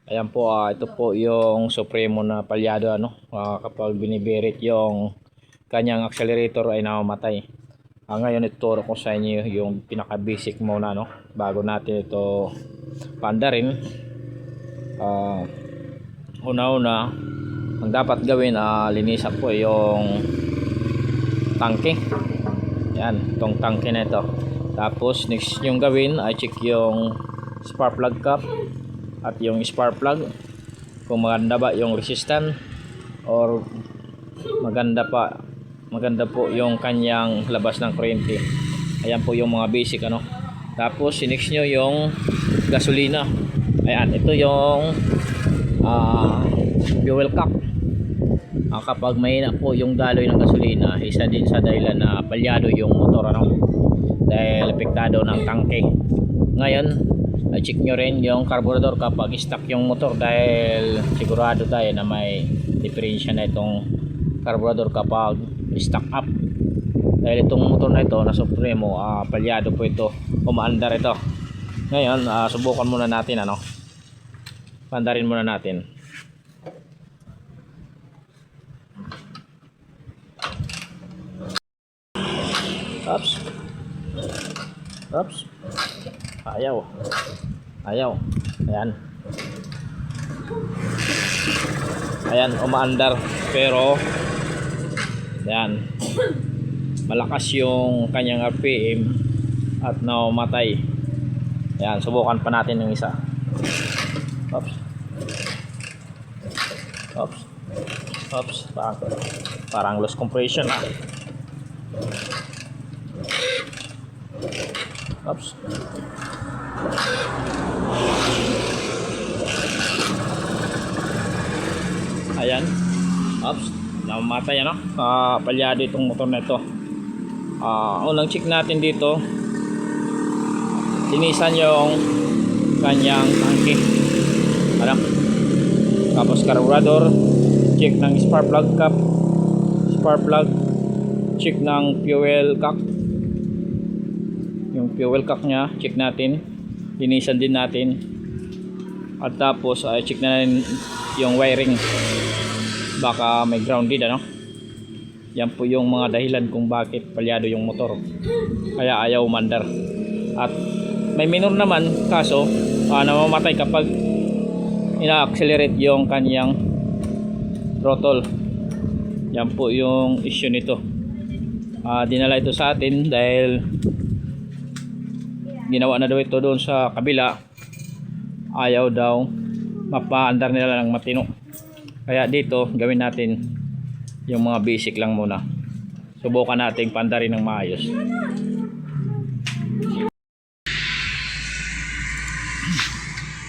Ayan po, ito po yung Supremo na palyado kapag binibirit yung kanyang accelerator ay namamatay. Ngayon ituturo ko sa inyo yung pinaka basic muna bago natin ito paandarin. Una-una ang dapat gawin, linisan po yung tangke. Yan, itong tangke na ito. Tapos next yung gawin ay check yung spark plug cap at yung spark plug kung maganda ba yung resistance or maganda po yung kanyang labas ng kuryente. Ayan po yung mga basic Tapos next nyo yung gasolina. Ayan, ito yung fuel cap. Kapag mahina po yung daloy ng gasolina, isa din sa dahilan na palyado yung motor dahil apektado ng tangke. Ngayon check nyo rin yung carburetor kapag stuck yung motor, dahil sigurado tayo na may diferensya na itong carburetor kapag stuck up, dahil itong motor na ito na Supremo, palyado po ito, umaandar ito. Ngayon subukan muna natin, pandarin muna natin. Oops. Ayaw. Ayan, umaandar, pero ayan, malakas yung kanyang RPM at namatay. Ayan, subukan pa natin yung isa. Oops. Parang loss compression Oops. Ayan. Oops. Namamatay palyado itong motor na ito. Unang check natin dito, linisan yung kanyang tangke. Tapos carburetor, check ng spark plug cap, check ng fuel cock. Yung fuel cock nya check natin, linisan din natin. At tapos check na rin yung wiring, baka may grounded Yan po yung mga dahilan kung bakit palyado yung motor, kaya ayaw umandar. At may minor naman, kaso namamatay kapag ina-accelerate yung kanyang throttle. Yan po yung issue nito. Dinala ito sa atin dahil ginawa na daw ito doon sa kabila, ayaw daw mapaandar nila ng matino. Kaya dito gawin natin yung mga basic lang muna, subukan natin pandarin ng maayos.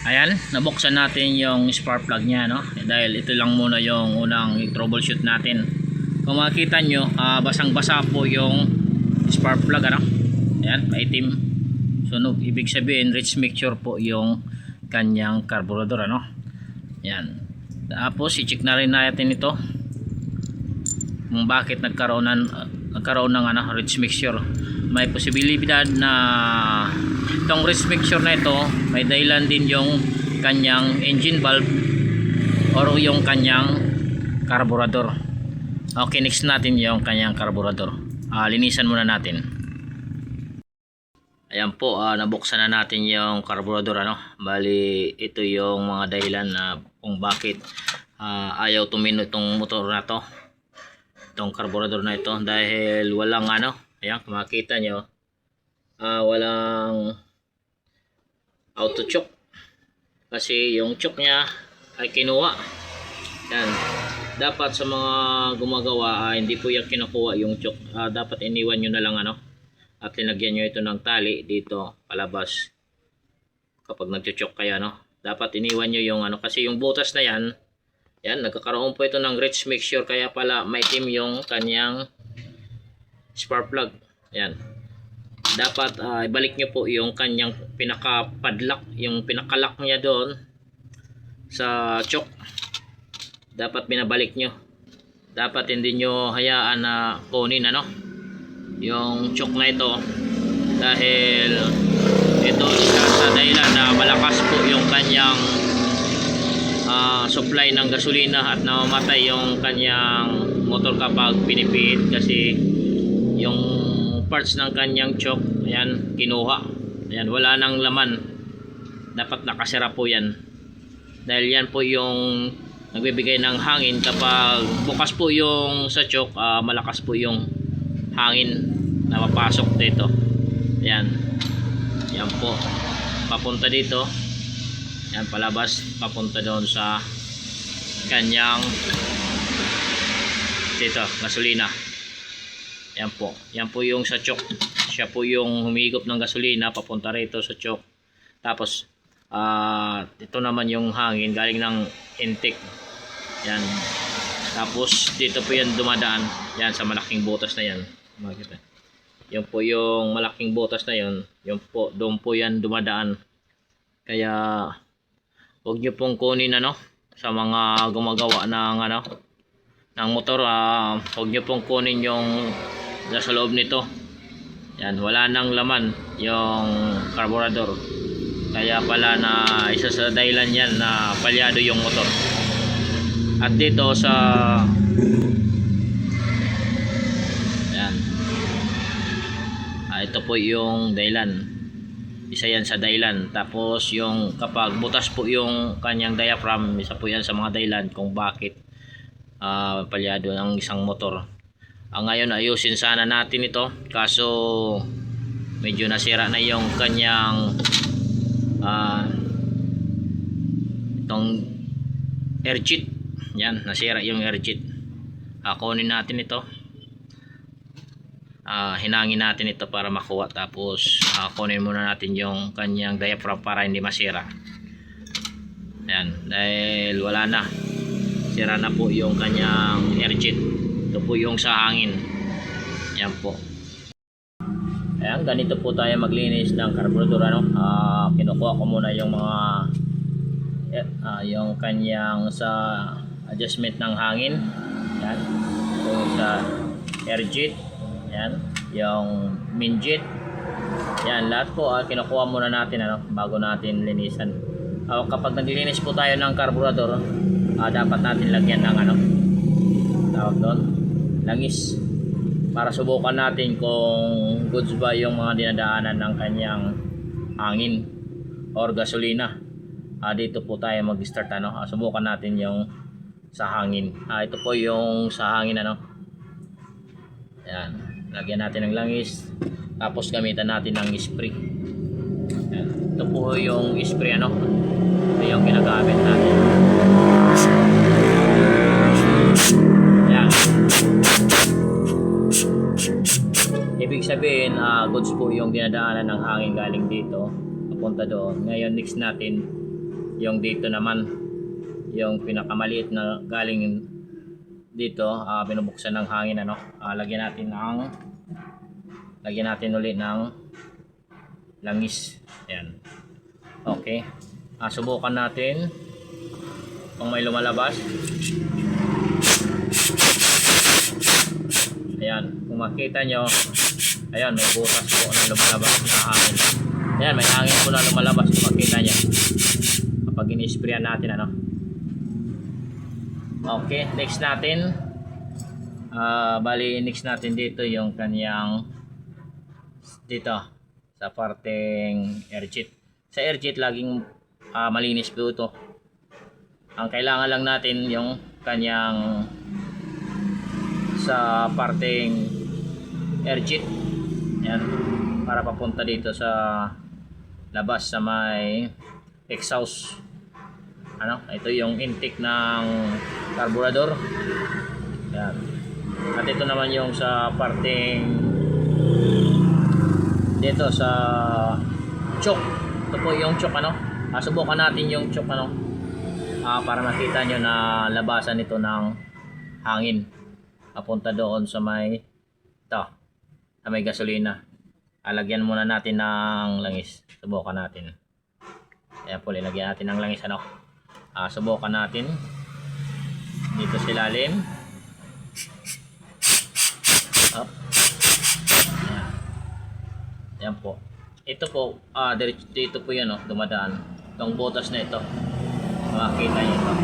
Ayan, nabuksan natin yung spark plug nya dahil ito lang muna yung unang troubleshoot natin. Kung makita nyo, basang basa po yung spark plug ayan, maitim, sunog, ibig sabihin rich mixture po yung kanyang carburetor yan. Tapos i-check na rin natin ito kung bakit nagkaroon ng rich mixture. May posibilidad na itong rich mixture na ito may dahilan din yung kanyang engine valve or yung kanyang carburetor. Okay, next natin yung kanyang carburetor. Linisan muna natin. Ayan po, nabuksan na natin yung carburetor Bali ito yung mga dahilan na kung bakit ayaw tumino itong motor na to, itong carburetor na ito, dahil walang ayan, kung makita nyo, walang auto choke, kasi yung choke nya ay kinuha. Yan, dapat sa mga gumagawa hindi po yung kinukuha yung choke, dapat iniwan nyo na lang at linagyan nyo ito ng tali dito palabas kapag nagcho-choke kayo dapat iniwan nyo yung kasi yung butas na yan nagkakaroon po ito ng rich mixture, kaya pala maitim yung kanyang spark plug. Yan, dapat ibalik nyo po yung kanyang pinaka-padlock, yung pinaka-lock nya doon sa choke, dapat binabalik nyo. Dapat hindi nyo hayaan na kunin yung choke na ito, dahil ito isa sa dahilan na malakas po yung kanyang supply ng gasolina at namamatay yung kanyang motor kapag pinipihit kasi yung parts ng kanyang choke, ayan, kinuha. Ayan, wala nang laman. Dapat nakasira po yan. Dahil yan po yung nagbibigay ng hangin kapag bukas po yung sa choke, malakas po yung hangin na mapasok dito. Ayan. Yan po. Papunta dito. Yan, palabas. Papunta doon sa kanyang dito, gasolina. Yan po. Yan po yung sa choke. Siya po yung humigop ng gasolina papunta rito sa choke. Tapos ito naman yung hangin galing ng intake. Yan. Tapos dito po yan dumadaan. Yan sa malaking butas na yan. Makikita. Yan po yung malaking butas na yan. Yan po, doon po yan dumadaan. Kaya huwag nyo pong kunin sa mga gumagawa ng ng motor, huwag nyo pong kunin yung nasa loob nito. Yan, wala nang laman yung carburetor. Kaya pala na isa sa dahilan yan na palyado yung motor. At dito sa yan, ito po yung dahilan. Isa yan sa dahilan. Tapos yung kapag butas po yung kanyang diaphragm, isa po yan sa mga dahilan kung bakit palyado ng isang motor. Ngayon ayusin sana natin ito, kaso medyo nasira na yung kanyang itong air cheat. Yan, nasira yung air cheat. Kunin natin ito, hinangin natin ito para makuha. Tapos kunin muna natin yung kanyang diaphragm para hindi masira. Yan, dahil wala na, sira na po yung kanyang air cheat. Ito po yung sa hangin. Yan po. Ayan, ganito po tayo maglinis ng carburetor. Kinukuha ko muna yung mga yung kanyang sa adjustment ng hangin. Yan. Yung sa air jet. Yan. Yung main jet. Yan, lahat po kinukuha muna natin bago natin linisan. Kapag naglilinis po tayo ng carburetor, dapat natin lagyan ng tawag doon, langis, para subukan natin kung goods ba yung mga dinadaanan ng kanyang hangin or gasolina. Dito po tayo mag-start. Subukan natin yung sa hangin. Ito po yung sa hangin. Yan, lagyan natin ng langis, tapos gamitan natin ng spray. Yan. Ito po yung spray. Ito yung ginagamit natin. Yan. Ibig sabihin, goods po yung dinadaanan ng hangin galing dito papunta doon. Ngayon next natin yung dito naman, yung pinakamaliit na galing dito, binubuksan ng hangin. Lagyan natin ulit ng langis. Ayan. Okay. Subukan natin kung may lumalabas. Ayan, kung makita nyo, ayan, may butas po na lumalabas na hangin. Ayan, may hangin po na lumalabas kung makita nyo kapag in-sprayan natin. Okay, next natin, bali next natin dito yung kanyang dito sa parteng air jet. Sa air jet laging malinis po ito. Ang kailangan lang natin yung kanyang sa parteng air jet. Yan, para papunta dito sa labas sa may exhaust. Ito yung intake ng carburetor. Yan. At ito naman yung sa parteng dito sa choke. Ito po yung choke. Subukan natin yung choke para makita nyo na labasan nito ng hangin papunta doon sa may sa may gasolina. Lagyan muna natin ng langis. Subukan natin. Ayan po, lagyan natin ng langis. Subukan natin dito sa ilalim. Up. Ayan. Ayan po. Ito po, dito po yan, dumadaan. Itong butas na ito. makita nyo ito.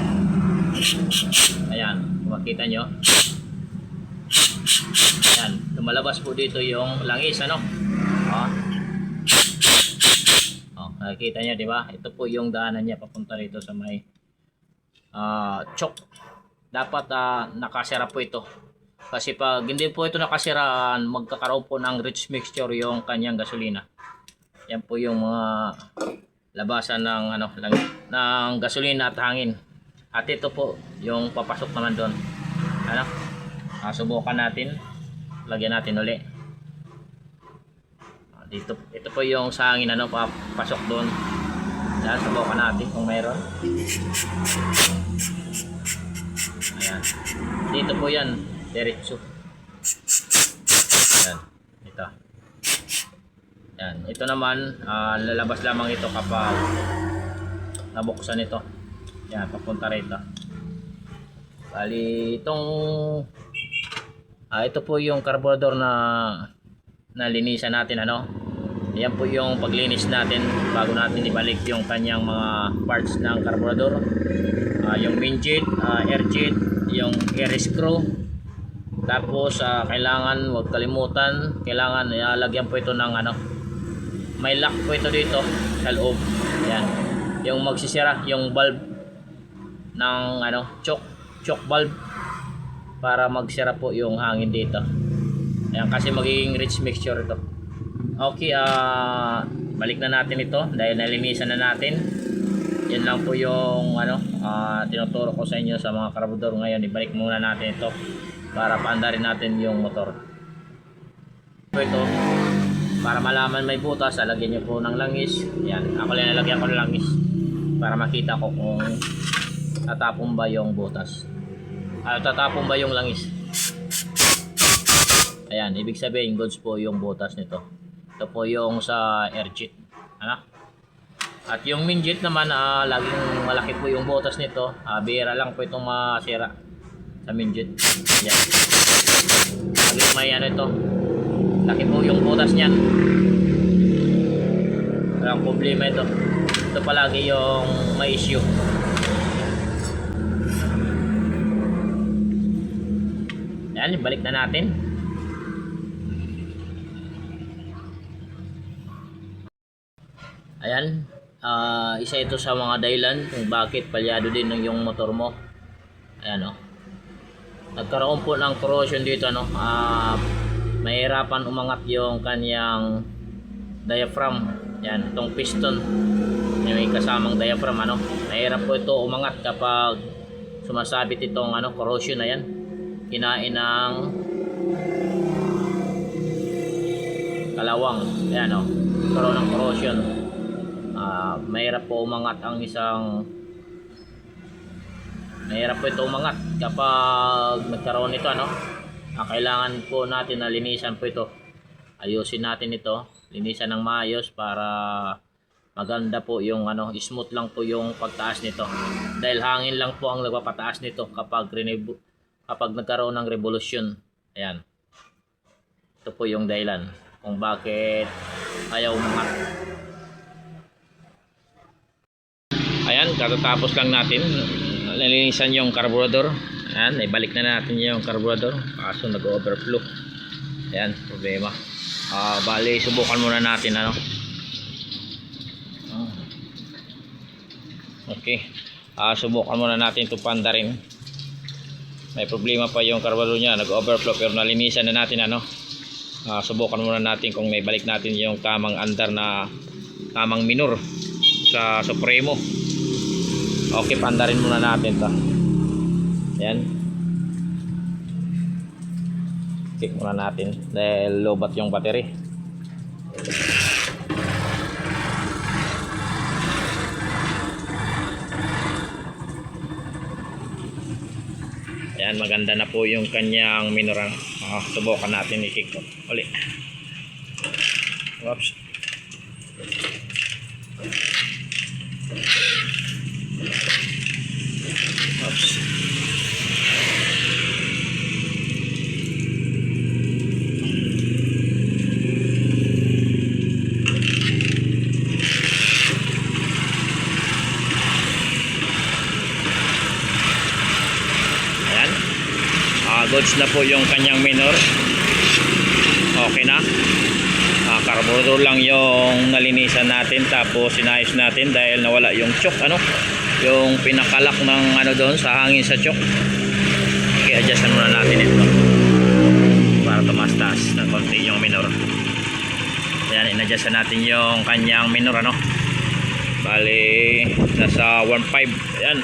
Ayan, makita nyo. Ayan, lumalabas po dito yung langis, ano? Nakikita nyo, di ba? Ito po yung daanan niya papunta rito sa may chok. Dapat nakasira po ito. Kasi pag hindi po ito nakasiraan, magkakaroon po ng rich mixture yung kanyang gasolina. Yan po yung mga labasan ng ng gasolina at hangin. At ito po yung papasok naman doon. Ano? Subukan natin. Lagyan natin uli. Dito, ito po yung sa hangin, papasok doon. Yan, subukan natin kung mayroon. Ayan. Dito po yan, diretso. Ayan, ito. Ayan, ito naman, lalabas lamang ito kapag nabuksan ito. Ayan, papunta rito. Bali, ito po yung carburetor na linisan natin, Yan po yung paglinis natin bago natin ibalik yung kanyang mga parts ng carburetor. Yung main jet, air jet, yung air screw. Tapos kailangan, huwag kalimutan, kailangan lagyan po ito ng may lock po ito dito sa loob. Yan. Yung magsisira, yung valve ng choke valve para magsira po yung hangin dito. Ayan, kasi magiging rich mixture ito. Okay, balik na natin ito dahil nalinisan na natin. Yan lang po yung tinuturo ko sa inyo sa mga carburetor ngayon. Ibalik muna natin ito para paandarin natin yung motor. Ito, para malaman may butas, lagyan nyo po ng langis. Yan, ako lang nalagyan ko ng langis para makita ko kung tatapon ba yung butas. Tatapon ba yung langis. Ayan, ibig sabihin goods po yung butas nito. Ito po yung sa air jet. At yung main jet naman, laging malaki po yung butas nito. Bihira lang po itong masira sa main jet. Ayan. Laging may ito. Laki po yung butas niyan. Walang problema ito. Ito palagi yung may issue. Ayan, balik na natin. Ayan, isa ito sa mga dahilan kung bakit palyado din yung motor mo. Ayan, nagkaroon po ng corrosion dito, mahirapan umangat yung kanyang diaphragm. Yan, itong piston may kasamang diaphragm, mahirap po ito umangat kapag sumasabit itong corrosion na yan. Kinain ng kalawang. Ayan, karoon ng corrosion. Mahirap po umangat ang mahirap po ito umangat kapag nagkaroon ito, kailangan po natin na linisan po ito. Ayusin natin ito, linisan ng maayos para maganda po yung smooth lang po yung pagtaas nito. Dahil hangin lang po ang nagpapataas nito kapag nagkaroon ng revolution. Ayan. Ito po yung dahilan kung bakit ayaw umangat. Ayan, katatapos lang natin nalinisan yung carburetor. Ayan, ibalik na natin yung carburetor kaso nag-overflow. Ayan, problema. Bali, subukan muna natin okay, subukan muna natin ito pandarin. May problema pa yung carburetor nya, nag-overflow, pero nalinisan na natin subukan muna natin kung may balik natin yung tamang andar na tamang minor sa supremo. Okay, pandarin muna natin to. Ayan, check muna natin dahil lobat yung battery. Ayan, maganda na po yung kanyang minor. Subukan natin i-kick ulit. Oops. Oops. goods na po yung kanyang minor. Okay na. Carburetor lang yung nalinisan natin, tapos sinayos natin dahil nawala yung choke, yung pinakalak ng doon sa hangin sa choke. I-adjustan muna natin ito para tumaas-taas ng konti yung minor. Ayan, in-adjustan natin yung kanyang minor, bali nasa 1.5. ayan,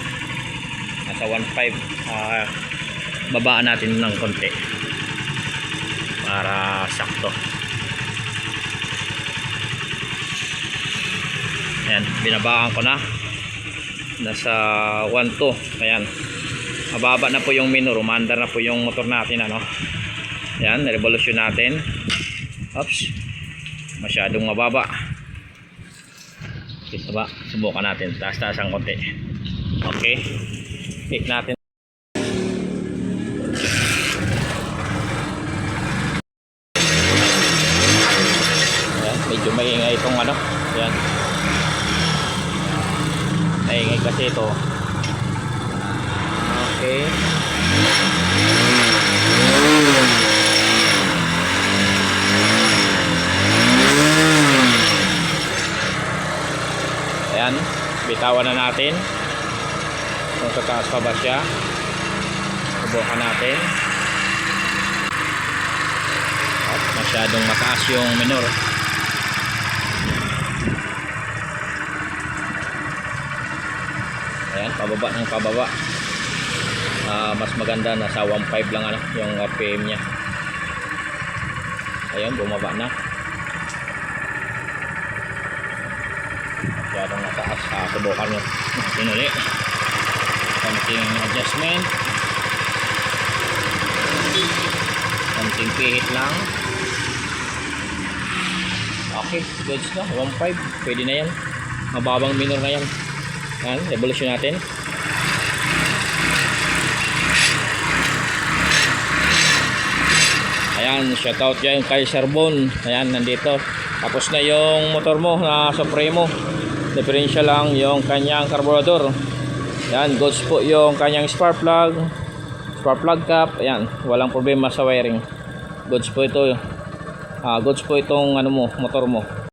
nasa 1.5. Babaan natin ng konti para sakto. Ayan, binabaan ko na, nasa 1.2. ayan, mababa na po yung minor, umandar na po yung motor natin, ayan, revolution natin. Oops, masyadong mababa. Okay, subukan natin, taas-taas ang konti. Okay, kick natin. Ayan, medyo maingay itong ayan, maingay kasi ito. Okay, ayan, bitawan na natin kung sa taas pa ba siya. Subukan natin. At masyadong mataas yung minor. Ayan, pababa ng pababa. Mas maganda, nasa 1.5 lang yung RPM nya. Ayan, bumaba na. Masyadong mataas. Subukan nyo pinuli. Konting adjustment, konting pihit lang. Okay, goods na. 1.5, pwede na yan. Mababang minor na yan. Ayan, revolution natin. Ayan, shoutout dyan kay Serbon. Ayan, nandito. Tapos na yung motor mo na Supremo. Differential lang yung kanyang carburetor. Ayan, goods po yung kanyang spark plug cap. Ayan, walang problema sa wiring. Goods po ito. Goods po itong motor mo.